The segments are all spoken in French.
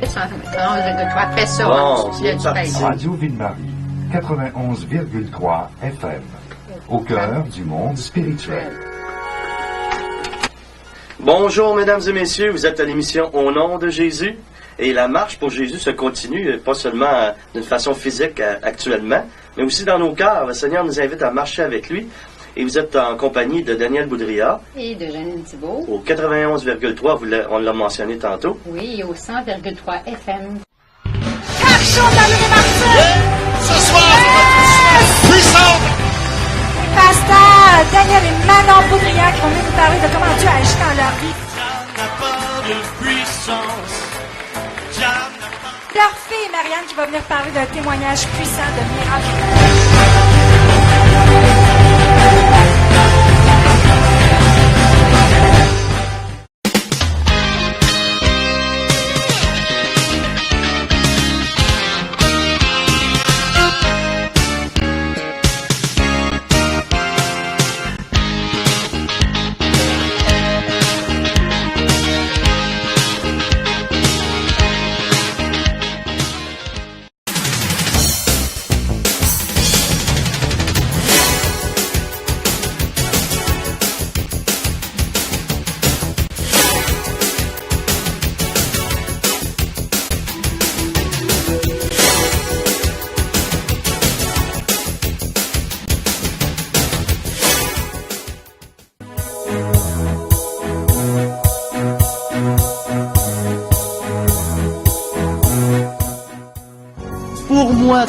111,3, fais ça. Bon, c'est parti. Radio Ville-Marie, 91,3 FM, au cœur du monde spirituel. Bonjour, mesdames et messieurs, vous êtes à l'émission Au nom de Jésus. Et la marche pour Jésus se continue, pas seulement d'une façon physique actuellement, mais aussi dans nos cœurs. Le Seigneur nous invite à marcher avec lui. Et vous êtes en compagnie de Daniel Boudria. Et de Janine Thibault. Au 91,3, on l'a mentionné tantôt. Oui, et au 100,3 FM. Marchons dans le martyrs! Ce soir, puissant! Pasteur Daniel et Manon Boudria qui vont venir nous parler de comment Dieu agit dans leur vie. Leur fille Marianne qui va venir parler d'un témoignage puissant de miracle.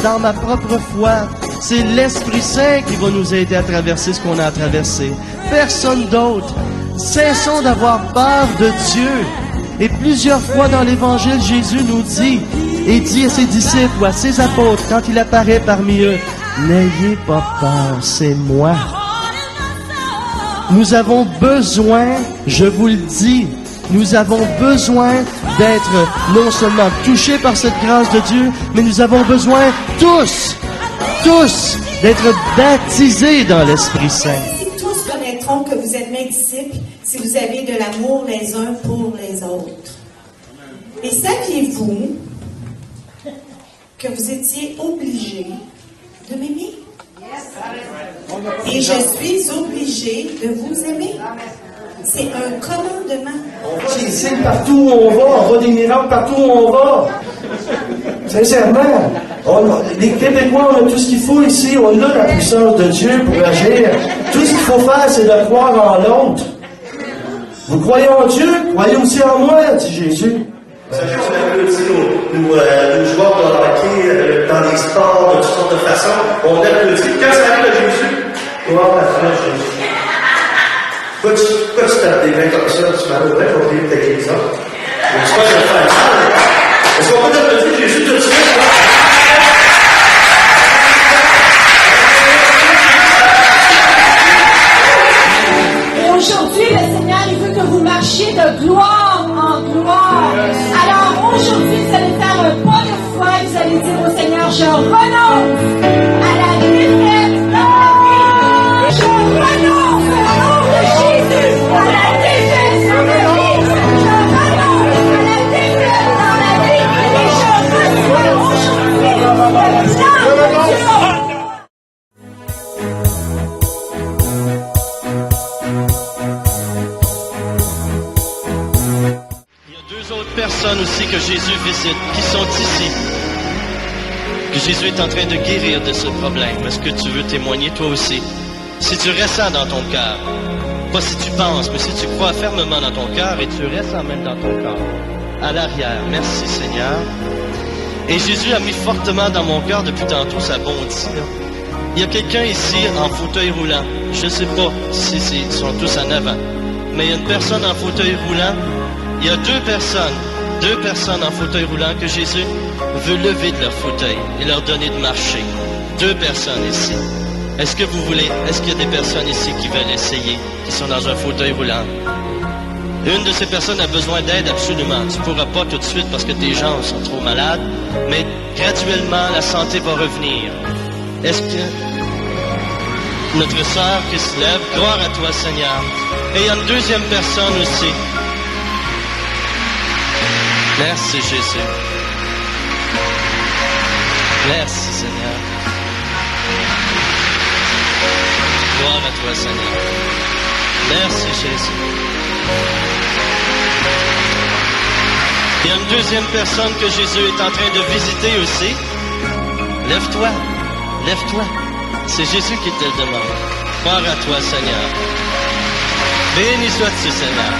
Dans ma propre foi, c'est l'Esprit Saint qui va nous aider à traverser ce qu'on a à traverser. Personne d'autre. Cessons d'avoir peur de Dieu. Et plusieurs fois dans l'Évangile, Jésus nous dit, et dit à ses disciples ou à ses apôtres, quand il apparaît parmi eux, n'ayez pas peur, c'est moi. Nous avons besoin, je vous le dis, nous avons besoin d'être non seulement touchés par cette grâce de Dieu, mais nous avons besoin tous, d'être baptisés dans l'Esprit Saint. Si tous connaîtront que vous êtes mes disciples, si vous avez de l'amour les uns pour les autres. Et saviez-vous que vous étiez obligés de m'aimer? Et je suis obligé de vous aimer. C'est un commandement. C'est ici, partout où on voit des miracles partout où on va. Sincèrement, les Québécois, on a tout ce qu'il faut ici, on a la puissance de Dieu pour agir. Tout ce qu'il faut faire, c'est de croire en l'autre. Vous croyez en Dieu, croyez aussi en moi, dit Jésus. Sachez qu'on applaudit nos joueurs de hockey dans les sports de toutes sortes de façons. On applaudit. Quand ça arrive à Jésus, gloire à toi, Jésus. Pourquoi tu tapes des mains comme ça? Tu m'as ouvert pour prier ta guérison. Je ne sais pas si je vais faire ça. Est-ce qu'on peut applaudir Jésus tout de suite? Et aujourd'hui, le Seigneur, il veut que vous marchiez de gloire en gloire. Alors aujourd'hui, vous allez faire un pas de foi et vous allez dire au Seigneur, je renonce à la défaite dans ma vie. Je renonce au nom de Jésus à la défaite dans ma vie. Je renonce à la défaite dans ma vie. Et je reçois aujourd'hui le plan de Dieu. Personnes aussi que Jésus visite, qui sont ici, que Jésus est en train de guérir de ce problème. Est-ce que tu veux témoigner toi aussi? Si tu ressens dans ton cœur, pas si tu penses, mais si tu crois fermement dans ton cœur et tu ressens même dans ton corps, à l'arrière. Merci Seigneur. Et Jésus a mis fortement dans mon cœur depuis tantôt, ça bondit. Il y a quelqu'un ici en fauteuil roulant. Je ne sais pas si ils sont tous en avant, mais il y a une personne en fauteuil roulant. Il y a deux personnes en fauteuil roulant que Jésus veut lever de leur fauteuil et leur donner de marcher. Deux personnes ici. Est-ce qu'il y a des personnes ici qui veulent essayer, qui sont dans un fauteuil roulant? Une de ces personnes a besoin d'aide absolument. Tu ne pourras pas tout de suite parce que tes jambes sont trop malades, mais graduellement, la santé va revenir. Est-ce que notre sœur qui se lève, gloire à toi Seigneur. Et il y a une deuxième personne aussi. Merci Jésus. Merci Seigneur. Gloire à toi Seigneur. Merci Jésus. Il y a une deuxième personne que Jésus est en train de visiter aussi. Lève-toi, lève-toi. C'est Jésus qui te le demande. Gloire à toi Seigneur. Béni sois-tu Seigneur.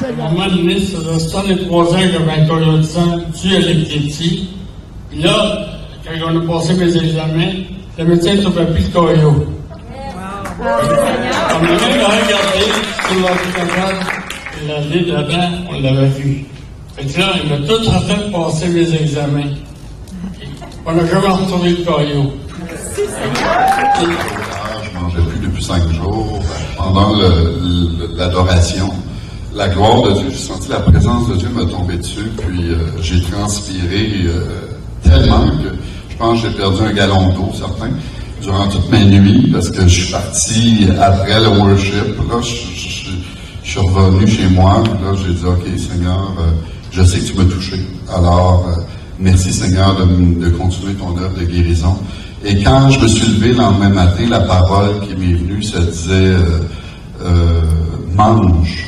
À un moment donné, ça doit 63 ans que j'avais un coyotisant dû à l'épilepsie. Puis là, quand on a passé mes examens, le médecin ne trouvait plus de coyo. On m'a même regardé sur l'ordinateur et la lit là-dedans, on l'avait vu. Fait que là, il m'a tout en train de passer mes examens. On n'a jamais retrouvé le coyo. Je ne mangeais plus depuis 5 jours. Pendant l'adoration, la gloire de Dieu, j'ai senti la présence de Dieu me tomber dessus, puis j'ai transpiré tellement que je pense que j'ai perdu un gallon d'eau, certain, durant toute ma nuit, parce que je suis parti après le worship. Là, je suis revenu chez moi, puis là, j'ai dit, OK, Seigneur, je sais que tu m'as touché. Alors, merci, Seigneur, de continuer ton œuvre de guérison. Et quand je me suis levé le lendemain matin, la parole qui m'est venue, ça disait mange.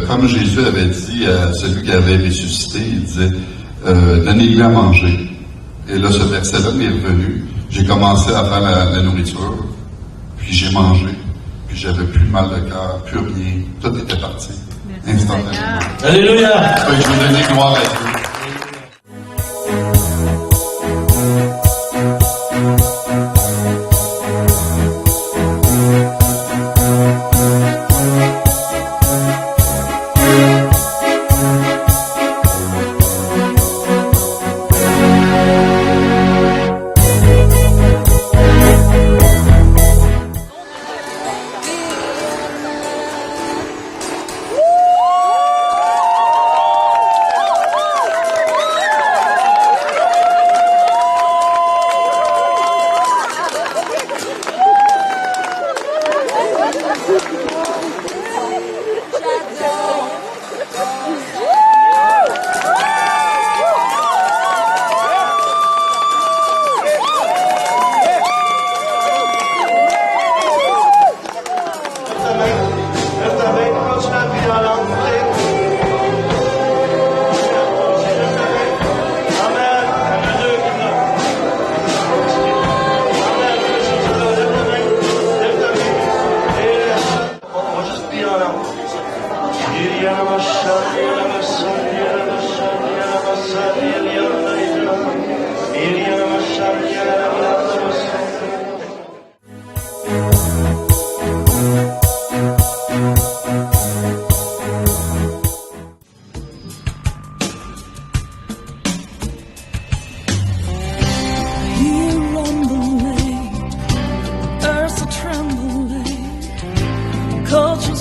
Comme Jésus avait dit à celui qui avait ressuscité, il disait donnez-lui à manger. Et là, ce verset-là m'est revenu. J'ai commencé à faire la nourriture, puis j'ai mangé, puis j'avais plus mal de cœur, plus rien. Tout était parti. Instantanément. Alléluia! Je veux donner gloire à Dieu.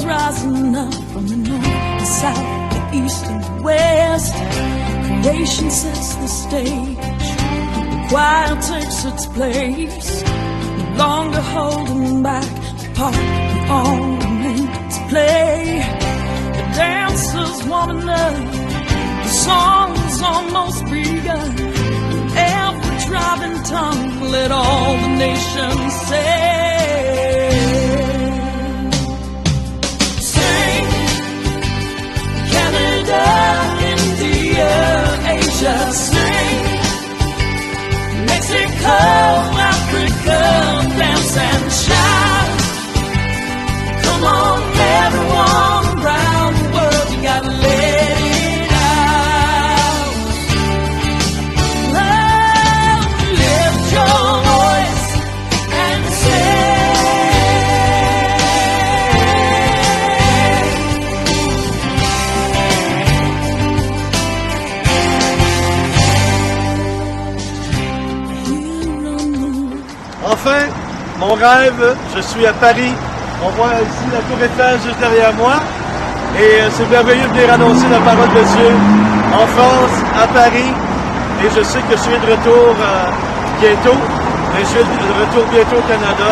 rising up from the north, the south, the east, and the west. Creation sets the stage, the choir takes its place. No longer holding back the part we all were meant to play. The dancers warming up, the song's almost begun. Every tribe throbbing tongue, let all the nations say. Sing, Canada, India, Asia, sing, Mexico, Africa, dance and shout. Come on, everyone around the world, you gotta let it out. Love, lift your voice and say. Enfin, mon rêve, je suis à Paris. On voit ici la tour Eiffel juste derrière moi. Et c'est merveilleux de venir annoncer la parole de Dieu en France, à Paris. Et je sais que je serai de retour bientôt. Mais je serai de retour bientôt au Canada.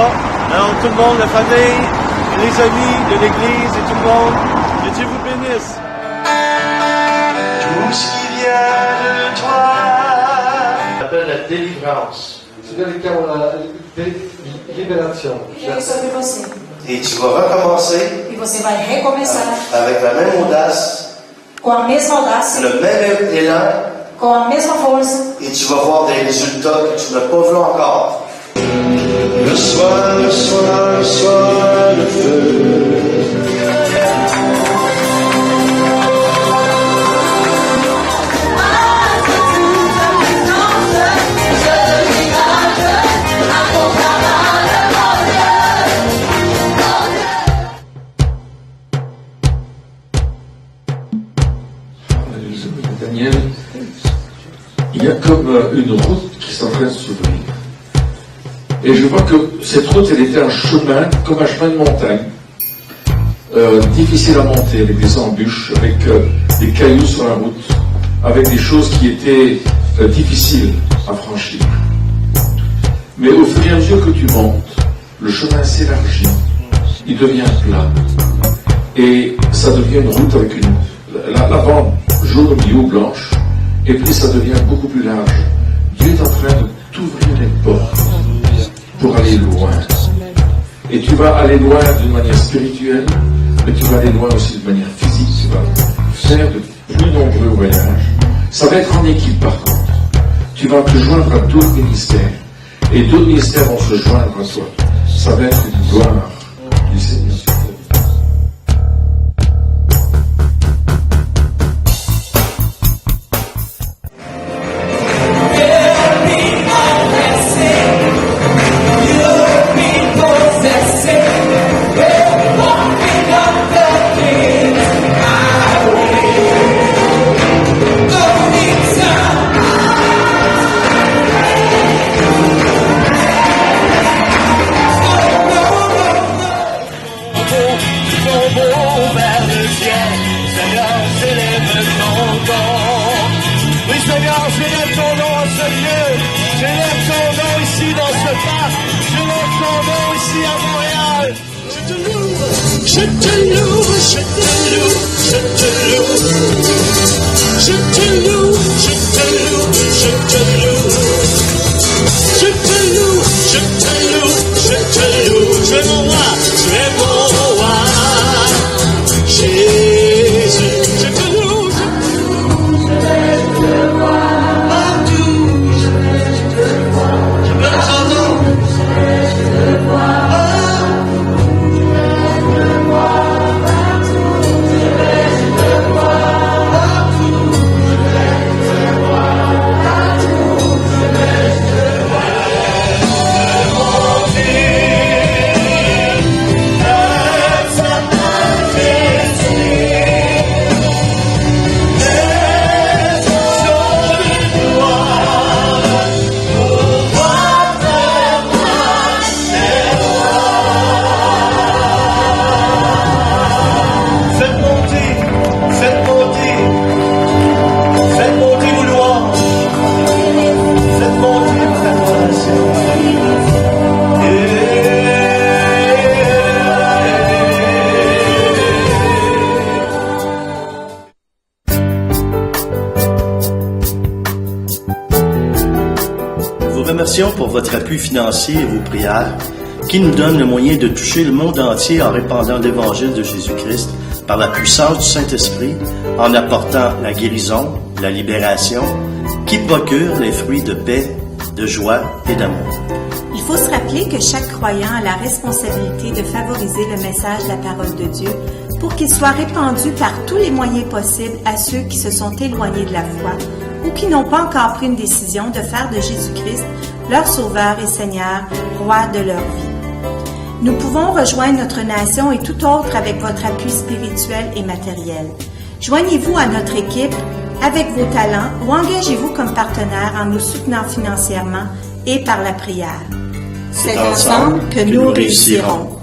Alors tout le monde, la famille, les amis de l'Église et tout le monde, que Dieu vous bénisse. Tout ce qui vient de toi. Ça s'appelle la délivrance. Et tu vas recommencer E você vai recomeçar avec la même audace, com a mesma audácia, le même élan, com a mesma força. et tu vas voir des résultats que tu n'as pas vus encore. Le soir, le soir, le soir, le feu. Daniel, il y a comme une route qui est en train de s'ouvrir. Et je vois que cette route, elle était un chemin, comme un chemin de montagne, difficile à monter, avec des embûches, avec des cailloux sur la route, avec des choses qui étaient difficiles à franchir. Mais au fur et à mesure que tu montes, le chemin s'élargit, il devient plat. Et ça devient une route avec la bande jaune au milieu ou blanche, et puis ça devient beaucoup plus large. Dieu est en train de t'ouvrir les portes pour aller loin. Et tu vas aller loin d'une manière spirituelle, mais tu vas aller loin aussi de manière physique. Tu vas faire de plus nombreux voyages. Ça va être en équipe par contre. Tu vas te joindre à d'autres ministères, et d'autres ministères vont se joindre à toi. Ça va être une gloire du Seigneur. pour votre appui financier et vos prières, qui nous donnent le moyen de toucher le monde entier en répandant l'Évangile de Jésus-Christ par la puissance du Saint-Esprit, en apportant la guérison, la libération, qui procure les fruits de paix, de joie et d'amour. Il faut se rappeler que chaque croyant a la responsabilité de favoriser le message de la parole de Dieu pour qu'il soit répandu par tous les moyens possibles à ceux qui se sont éloignés de la foi ou qui n'ont pas encore pris une décision de faire de Jésus-Christ leur Sauveur et Seigneur, Roi de leur vie. Nous pouvons rejoindre notre nation et tout autre avec votre appui spirituel et matériel. Joignez-vous à notre équipe avec vos talents ou engagez-vous comme partenaire en nous soutenant financièrement et par la prière. C'est ensemble que nous réussirons.